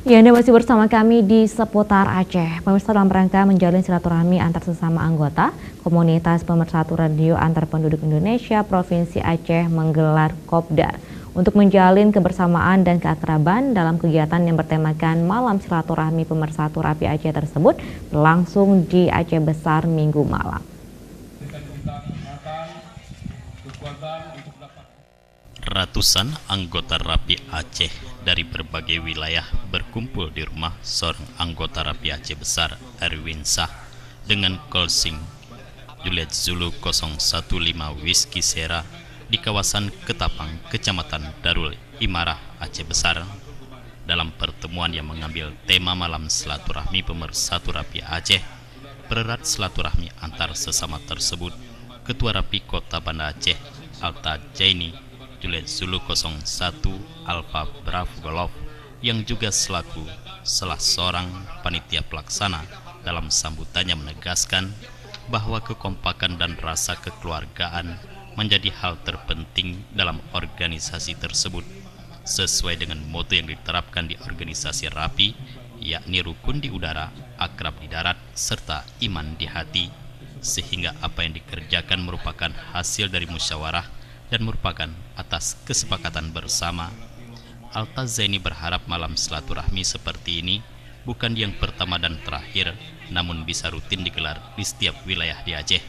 Ya, Anda masih bersama kami di Seputar Aceh. Pemirsa, dalam rangka menjalin silaturahmi antar sesama anggota, Komunitas Pemersatu Radio Antar Penduduk Indonesia Provinsi Aceh menggelar Kopdar untuk menjalin kebersamaan dan keakraban dalam kegiatan yang bertemakan Malam Silaturahmi Pemersatu Rapi Aceh tersebut berlangsung di Aceh Besar Minggu malam. Ratusan anggota Rapi Aceh dari berbagai wilayah berkumpul di rumah seorang anggota Rapi Aceh Besar, Erwin Sah, dengan closing Juliet Zulu 015 Whiskey Sierra di kawasan Ketapang, Kecamatan Darul Imarah, Aceh Besar. Dalam pertemuan yang mengambil tema Malam Silaturahmi Pemersatu Rapi Aceh, pererat silaturahmi antar sesama tersebut, Ketua Rapi Kota Banda Aceh, Alta Jaini Juliet Zulu 01 Alpha Bravo Golf, yang juga selaku salah seorang panitia pelaksana, dalam sambutannya menegaskan bahwa kekompakan dan rasa kekeluargaan menjadi hal terpenting dalam organisasi tersebut, sesuai dengan moto yang diterapkan di organisasi Rapi, yakni rukun di udara, akrab di darat, serta iman di hati, sehingga apa yang dikerjakan merupakan hasil dari musyawarah dan merupakan atas kesepakatan bersama. Alta Zaini berharap malam silaturahmi seperti ini bukan yang pertama dan terakhir, namun bisa rutin digelar di setiap wilayah di Aceh,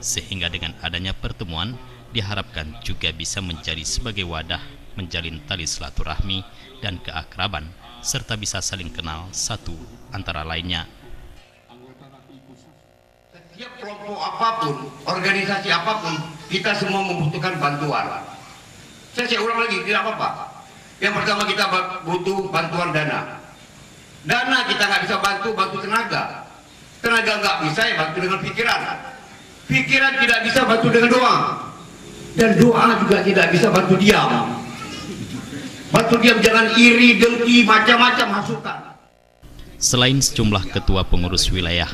sehingga dengan adanya pertemuan diharapkan juga bisa menjadi sebagai wadah menjalin tali silaturahmi dan keakraban, serta bisa saling kenal satu antara lainnya. Setiap kelompok apapun, organisasi apapun, kita semua membutuhkan bantuan. Saya ulang lagi, tidak apa-apa. Yang pertama kita butuh bantuan dana. Dana kita nggak bisa bantu tenaga. Tenaga nggak bisa, ya bantu dengan pikiran. Pikiran tidak bisa bantu dengan doa. Dan doa juga tidak bisa bantu diam. Bantu diam, jangan iri, dengki, macam-macam hasutan. Selain sejumlah ketua pengurus wilayah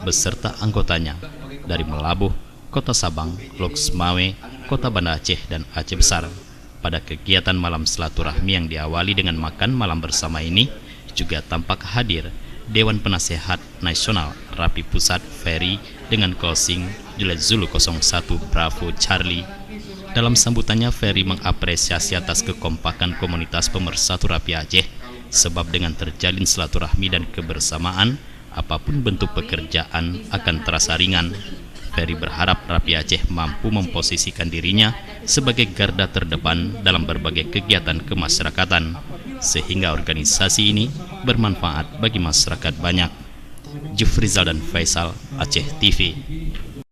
beserta anggotanya dari Melabuh, Kota Sabang, Loksmawe, Kota Banda Aceh, dan Aceh Besar, pada kegiatan malam silaturahmi yang diawali dengan makan malam bersama ini juga tampak hadir Dewan Penasehat Nasional Rapi Pusat Ferry dengan closing Juliet Zulu 01 Bravo Charlie. Dalam sambutannya, Ferry mengapresiasi atas kekompakan komunitas pemersatu Rapi Aceh, sebab dengan terjalin silaturahmi dan kebersamaan, apapun bentuk pekerjaan akan terasa ringan. Ferry berharap Rapi Aceh mampu memposisikan dirinya sebagai garda terdepan dalam berbagai kegiatan kemasyarakatan, sehingga organisasi ini bermanfaat bagi masyarakat banyak. Jufrizal dan Faisal, Aceh TV.